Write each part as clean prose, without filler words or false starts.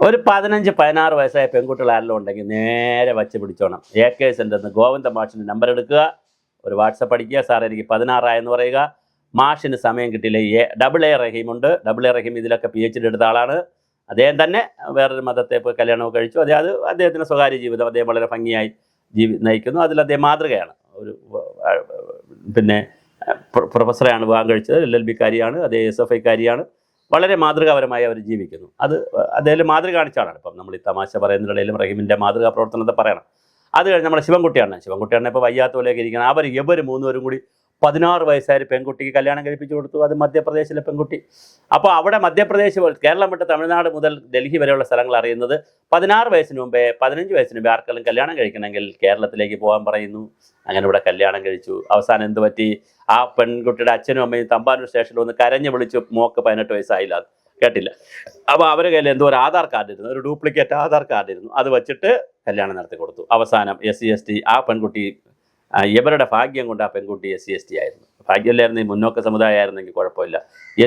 ഒരു 15-16 വയസ്സായ പെൺകുട്ടികൾ ആരെല്ലാം ഉണ്ടെങ്കിൽ നേരെ വച്ച് പിടിച്ചോണം. AK സെൻ്ററിൽ നിന്ന് ഗോവിന്ദ മാഷിൻ്റെ നമ്പർ എടുക്കുക, ഒരു വാട്സപ്പ് അടിക്കുക, സാർ എനിക്ക് 16 എന്ന് പറയുക. മാഷിന് സമയം കിട്ടിയില്ല. AA റഹീമുണ്ട്. AA റഹീം ഇതിലൊക്കെ PhD എടുത്ത ആളാണ്. അദ്ദേഹം തന്നെ വേറൊരു മതത്തെ പോയി കല്യാണമൊക്കെ കഴിച്ചു. അത് അദ്ദേഹത്തിൻ്റെ സ്വകാര്യ ജീവിതം അദ്ദേഹം വളരെ ഭംഗിയായി നയിക്കുന്നു. അതിൽ അദ്ദേഹം മാതൃകയാണ്. ഒരു പിന്നെ പ്രൊഫസറെയാണ് വിവാഹം കഴിച്ചത്, LLB കാരിയാണ്, അതേ SFI കാരിയാണ്. വളരെ മാതൃകാപരമായി അവർ ജീവിക്കുന്നു. അത് അദ്ദേഹം മാതൃക കാണിച്ച ആളാണ്. ഇപ്പം നമ്മൾ ഈ തമാശ പറയുന്നതിനിടയിലും റഹീമിൻ്റെ മാതൃകാ പ്രവർത്തനത്തെ പറയണം. അത് കഴിഞ്ഞ് നമ്മുടെ ശിവൻകുട്ടിയാണ് ഇപ്പോൾ വയ്യാത്ത പോലെയൊക്കെ ഇരിക്കണം. ഇവർ മൂന്നുപേരും കൂടി 16 വയസ്സായ പെൺകുട്ടിക്ക് കല്യാണം കഴിപ്പിച്ചു കൊടുത്തു. അത് മധ്യപ്രദേശിലെ പെൺകുട്ടി. അപ്പോൾ അവിടെ മധ്യപ്രദേശ്, കേരളം വിട്ട് തമിഴ്നാട് മുതൽ ഡൽഹി വരെയുള്ള സ്ഥലങ്ങൾ അറിയുന്നത് 16 വയസ്സിന് മുമ്പേ 15 വയസ്സിന് മുമ്പേ ആർക്കെങ്കിലും കല്യാണം കഴിക്കണമെങ്കിൽ കേരളത്തിലേക്ക് പോകാൻ പറയുന്നു. അങ്ങനെ ഇവിടെ കല്യാണം കഴിച്ചു. അവസാനം എന്ത് പറ്റി? ആ പെൺകുട്ടിയുടെ അച്ഛനും അമ്മയും തമ്പാനൂർ സ്റ്റേഷനിൽ ഒന്ന് കരഞ്ഞു വിളിച്ചു, മോക്ക് 18 വയസ്സായില്ല, കേട്ടില്ല. അപ്പോൾ അവരുടെ കയ്യിൽ എന്തോ ഒരു ആധാർ കാർഡ് ഇരുന്നു, ഒരു ഡ്യൂപ്ലിക്കേറ്റ് ആധാർ കാർഡ് ഇരുന്നു. അത് വെച്ചിട്ട് കല്യാണം നടത്തി കൊടുത്തു. അവസാനം SC/ST ആ പെൺകുട്ടി, ഇവരുടെ ഭാഗ്യം കൊണ്ട് ആ പെൺകുട്ടി SC/ST ആയിരുന്നു. ഭാഗ്യമില്ലായിരുന്നു, ഈ മുന്നോക്ക സമുദായമായിരുന്നെങ്കിൽ കുഴപ്പമില്ല.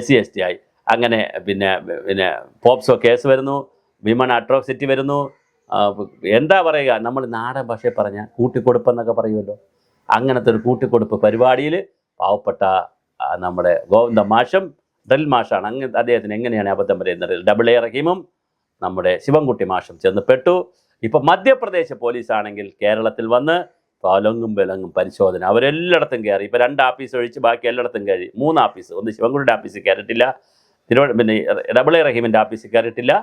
SC/ST ആയി. അങ്ങനെ പിന്നെ പോപ്സോ കേസ് വരുന്നു, വിമൺ അട്രോസിറ്റി വരുന്നു. എന്താ പറയുക, നമ്മൾ നാടൻ ഭാഷയിൽ പറഞ്ഞാൽ കൂട്ടിക്കൊടുപ്പെന്നൊക്കെ പറയുമല്ലോ. അങ്ങനത്തെ ഒരു കൂട്ടിക്കൊടുപ്പ് പരിപാടിയിൽ പാവപ്പെട്ട നമ്മുടെ ഗോവിന്ദ മാഷും ഡ്രിൽ മാഷാണ്. അദ്ദേഹത്തിന് എങ്ങനെയാണ് അബദ്ധം പറയുന്നത്? AA റഹീമും നമ്മുടെ ശിവൻകുട്ടി മാഷും ചെന്ന് പെട്ടു. ഇപ്പം മധ്യപ്രദേശ് പോലീസാണെങ്കിൽ കേരളത്തിൽ വന്ന് പലങ്ങും വിലങ്ങും പരിശോധന. അവരെല്ലായിടത്തും കയറി. ഇപ്പോൾ 2 ആഫീസ് ഒഴിച്ച് ബാക്കി എല്ലായിടത്തും കയറി. 3 ആഫീസ്. ഒന്ന് ശിവൻകുട്ടിയുടെ ആഫീസിൽ കയറിയിട്ടില്ല, പിന്നെ AA റഹീമിൻ്റെ ആഫീസിൽ കയറിയിട്ടില്ല,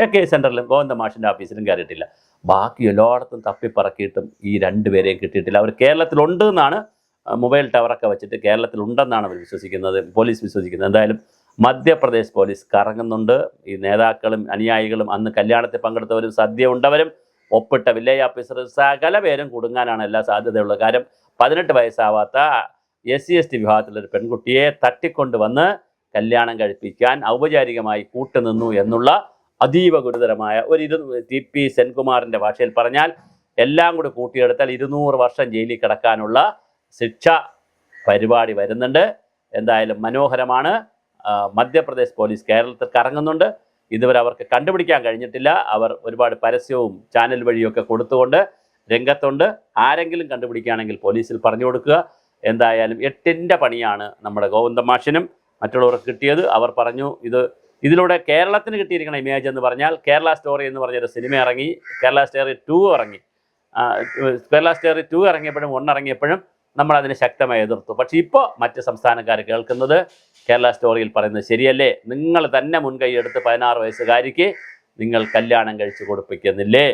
AK സെൻ്ററിലും ഗോവിന്ദ മാഷിൻ്റെ ഓഫീസിലും കയറിയിട്ടില്ല. ബാക്കി എല്ലായിടത്തും തപ്പിപ്പറക്കിയിട്ടും ഈ 2 പേരെയും കിട്ടിയിട്ടില്ല. അവർ കേരളത്തിലുണ്ട് എന്നാണ്, മൊബൈൽ ടവറൊക്കെ വെച്ചിട്ട് കേരളത്തിലുണ്ടെന്നാണ് അവർ വിശ്വസിക്കുന്നത്, പോലീസ് വിശ്വസിക്കുന്നത്. എന്തായാലും മധ്യപ്രദേശ് പോലീസ് കറങ്ങുന്നുണ്ട്. ഈ നേതാക്കളും അനുയായികളും അന്ന് കല്യാണത്തിൽ പങ്കെടുത്തവരും സദ്യ ഉണ്ടവരും ഒപ്പിട്ട വില്ലേജ് ഓഫീസർ സകല പേരും കുടുങ്ങാനാണ് എല്ലാ സാധ്യതയുള്ളത്. കാര്യം 18 വയസ്സാവാത്ത SC/ST വിഭാഗത്തിലൊരു പെൺകുട്ടിയെ തട്ടിക്കൊണ്ടുവന്ന് കല്യാണം കഴിപ്പിക്കാൻ ഔപചാരികമായി കൂട്ടുനിന്നു എന്നുള്ള അതീവ ഗുരുതരമായ ഒരു TP സെൻകുമാറിൻ്റെ ഭാഷയിൽ പറഞ്ഞാൽ എല്ലാം കൂടി കൂട്ടിയെടുത്താൽ 200 വർഷം ജയിലിൽ കിടക്കാനുള്ള ശിക്ഷ പരിപാടി വരുന്നുണ്ട്. എന്തായാലും മനോഹരമാണ്. മധ്യപ്രദേശ് പോലീസ് കേരളത്തിൽ കറങ്ങുന്നുണ്ട്. ഇതുവരെ അവർക്ക് കണ്ടുപിടിക്കാൻ കഴിഞ്ഞിട്ടില്ല. അവർ ഒരുപാട് പരസ്യവും ചാനൽ വഴിയൊക്കെ കൊടുത്തുകൊണ്ട് രംഗത്തുണ്ട്. ആരെങ്കിലും കണ്ടുപിടിക്കുകയാണെങ്കിൽ പോലീസിൽ പറഞ്ഞു കൊടുക്കുക. എന്തായാലും 8ൻ്റെ പണിയാണ് നമ്മുടെ ഗോവിന്ദ മാഷിനും മറ്റുള്ളവർക്ക് കിട്ടിയത്. അവർ പറഞ്ഞു ഇതിലൂടെ കേരളത്തിന് കിട്ടിയിരിക്കുന്ന ഇമേജ് എന്ന് പറഞ്ഞാൽ കേരള സ്റ്റോറി എന്ന് പറഞ്ഞൊരു സിനിമ ഇറങ്ങി, കേരള സ്റ്റോറി 2 ഇറങ്ങി. കേരള സ്റ്റോറി 2 ഇറങ്ങിയപ്പോഴും 1 ഇറങ്ങിയപ്പോഴും നമ്മൾ അതിനെ ശക്തമായി എതിർത്തു. പക്ഷേ ഇപ്പോൾ മറ്റ് സംസ്ഥാനക്കാർ കേൾക്കുന്നത് കേരള സ്റ്റോറിയിൽ പറയുന്നത് ശരിയല്ലേ, നിങ്ങൾ തന്നെ മുൻകൈ എടുത്ത് 16 വയസ്സുകാരിക്ക് നിങ്ങൾ കല്യാണം കഴിച്ച് കൊടുപ്പിക്കുന്നില്ലേ,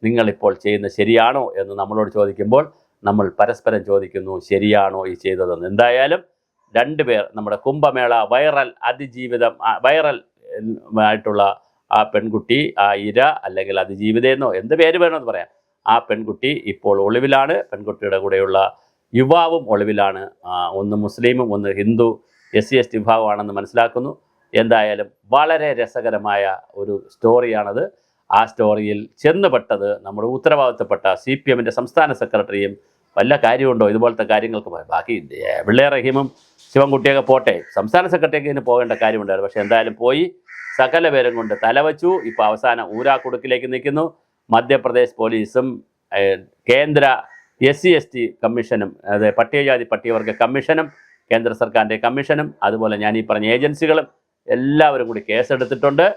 നിങ്ങളിപ്പോൾ ചെയ്യുന്നത് ശരിയാണോ എന്ന് നമ്മളോട് ചോദിക്കുമ്പോൾ നമ്മൾ പരസ്പരം ചോദിക്കുന്നു, ശരിയാണോ ഈ ചെയ്തതെന്ന്. എന്തായാലും 2 പേർ നമ്മുടെ കുംഭമേള വൈറൽ ആയിട്ടുള്ള ആ പെൺകുട്ടി, ആ ഇര അല്ലെങ്കിൽ അതിജീവിതയെന്നോ എന്ത് പേര് വേണമെന്ന് പറയാം, ആ പെൺകുട്ടി ഇപ്പോൾ ഒളിവിലാണ്. പെൺകുട്ടിയുടെ കൂടെയുള്ള യുവാവും ഒളിവിലാണ്. ഒന്ന് മുസ്ലിമും ഒന്ന് ഹിന്ദു SC/ST വിഭാഗമാണെന്ന് മനസ്സിലാക്കുന്നു. എന്തായാലും വളരെ രസകരമായ ഒരു സ്റ്റോറിയാണത്. ആ സ്റ്റോറിയിൽ ചെന്നുപെട്ടത് നമ്മുടെ ഉത്തരവാദിത്തപ്പെട്ട CPMൻ്റെ സംസ്ഥാന സെക്രട്ടറിയും. വല്ല കാര്യമുണ്ടോ ഇതുപോലത്തെ കാര്യങ്ങൾക്ക്? ബാക്കി AA റഹീമും ശിവൻകുട്ടിയൊക്കെ പോട്ടെ, സംസ്ഥാന സെക്രട്ടറിക്ക് ഇതിന് പോകേണ്ട കാര്യമുണ്ടായിരുന്നു. പക്ഷേ എന്തായാലും പോയി, സകല പേരും കൊണ്ട് തലവച്ചു. ഇപ്പോൾ അവസാനം ഊരാക്കുടുക്കിലേക്ക് നിൽക്കുന്നു. മധ്യപ്രദേശ് പോലീസും കേന്ദ്ര SC/ST കമ്മീഷനും, അതായത് പട്ടികജാതി പട്ടികവർഗ കമ്മീഷനും, കേന്ദ്ര സർക്കാരിൻ്റെ കമ്മീഷനും, അതുപോലെ ഞാൻ ഈ പറഞ്ഞ ഏജൻസികളും എല്ലാവരും കൂടി കേസെടുത്തിട്ടുണ്ട്.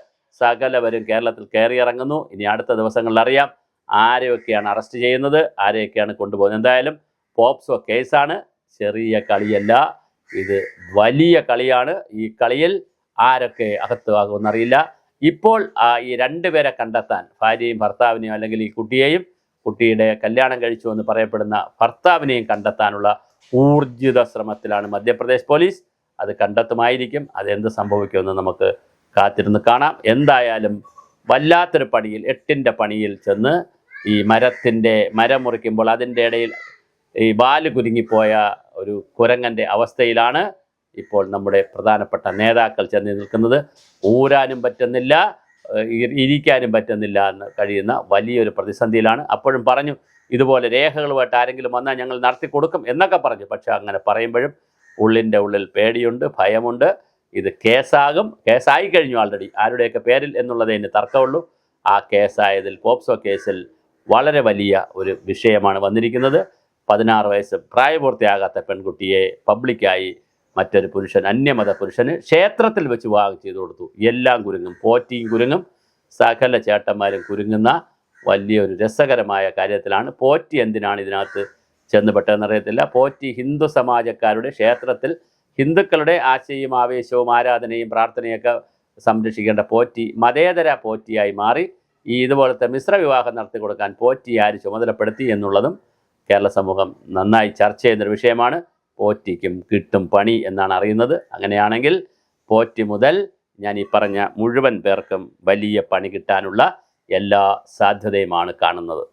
സകലവരും കേരളത്തിൽ കയറിയിറങ്ങുന്നു. ഇനി അടുത്ത ദിവസങ്ങളിൽ അറിയാം ആരെയൊക്കെയാണ് അറസ്റ്റ് ചെയ്യുന്നത്, ആരെയൊക്കെയാണ് കൊണ്ടുപോകുന്നത്. എന്തായാലും പോപ്സോ കേസാണ്, ചെറിയ കളിയല്ല, ഇത് വലിയ കളിയാണ്. ഈ കളിയിൽ ആരൊക്കെ അകത്താകുമെന്നറിയില്ല. ഇപ്പോൾ ഈ 2 പേരെ കണ്ടെത്താൻ, ഭാര്യയും ഭർത്താവിനെയും അല്ലെങ്കിൽ ഈ കുട്ടിയുടെ കല്യാണം കഴിച്ചു എന്ന് പറയപ്പെടുന്ന ഭർത്താവിനെയും കണ്ടെത്താനുള്ള ഊർജിത ശ്രമത്തിലാണ് മധ്യപ്രദേശ് പോലീസ്. അത് കണ്ടെത്തുമായിരിക്കും. അതെന്ത് സംഭവിക്കുമെന്ന് നമുക്ക് കാത്തിരുന്ന് കാണാം. എന്തായാലും വല്ലാത്തൊരു പണിയിൽ, 8ൻ്റെ പണിയിൽ ചെന്ന് ഈ മരം മുറിക്കുമ്പോൾ അതിൻ്റെ ഇടയിൽ ഈ വാല് കുരുങ്ങിപ്പോയ ഒരു കുരങ്ങൻ്റെ അവസ്ഥയിലാണ് ഇപ്പോൾ നമ്മുടെ പ്രധാനപ്പെട്ട നേതാക്കൾ ചെന്ന് നിൽക്കുന്നത്. ഊരാനും പറ്റുന്നില്ല, ഇരിക്കാനും പറ്റുന്നില്ല എന്ന് കഴിയുന്ന വലിയൊരു പ്രതിസന്ധിയിലാണ്. അപ്പോഴും പറഞ്ഞു ഇതുപോലെ രേഖകളുമായിട്ട് ആരെങ്കിലും വന്നാൽ ഞങ്ങൾ നടത്തി കൊടുക്കും എന്നൊക്കെ പറഞ്ഞു. പക്ഷെ അങ്ങനെ പറയുമ്പോഴും ഉള്ളിൻ്റെ ഉള്ളിൽ പേടിയുണ്ട്, ഭയമുണ്ട്. ഇത് കേസായി കഴിഞ്ഞു ആൾറെഡി. ആരുടെയൊക്കെ പേരിൽ എന്നുള്ളതേ ഇനി തർക്കമുള്ളൂ. ആ കേസായതിൽ പോക്സോ കേസിൽ വളരെ വലിയ ഒരു വിഷയമാണ് വന്നിരിക്കുന്നത്. 16 വയസ്സ് പ്രായപൂർത്തിയാകാത്ത പെൺകുട്ടിയെ പബ്ലിക്കായി മറ്റൊരു പുരുഷൻ, അന്യമത പുരുഷന് ക്ഷേത്രത്തിൽ വെച്ച് വിവാഹം ചെയ്തു കൊടുത്തു. എല്ലാം കുരുങ്ങും, പോറ്റിയും കുരുങ്ങും, സകല ചേട്ടന്മാരും കുരുങ്ങുന്ന വലിയൊരു രസകരമായ കാര്യത്തിലാണ്. പോറ്റി എന്തിനാണ് ഇതിനകത്ത് ചെന്നുപെട്ടതെന്നറിയത്തില്ല. പോറ്റി ഹിന്ദു സമാജക്കാരുടെ ക്ഷേത്രത്തിൽ ഹിന്ദുക്കളുടെ ആശയും ആവേശവും ആരാധനയും പ്രാർത്ഥനയൊക്കെ സംരക്ഷിക്കേണ്ട പോറ്റി മതേതര പോറ്റിയായി മാറി. ഇതുപോലത്തെ മിശ്ര വിവാഹം നടത്തി കൊടുക്കാൻ പോറ്റി ആര് ചുമതലപ്പെടുത്തി എന്നുള്ളതും കേരള സമൂഹം നന്നായി ചർച്ച ചെയ്യുന്നൊരു വിഷയമാണ്. പോറ്റിക്കും കിട്ടും പണി എന്നാണ് അറിയുന്നത്. അങ്ങനെയാണെങ്കിൽ പോറ്റി മുതൽ ഞാൻ ഈ പറഞ്ഞ മുഴുവൻ പേർക്കും വലിയ പണി കിട്ടാനുള്ള എല്ലാ സാധ്യതയുമാണ് കാണുന്നത്.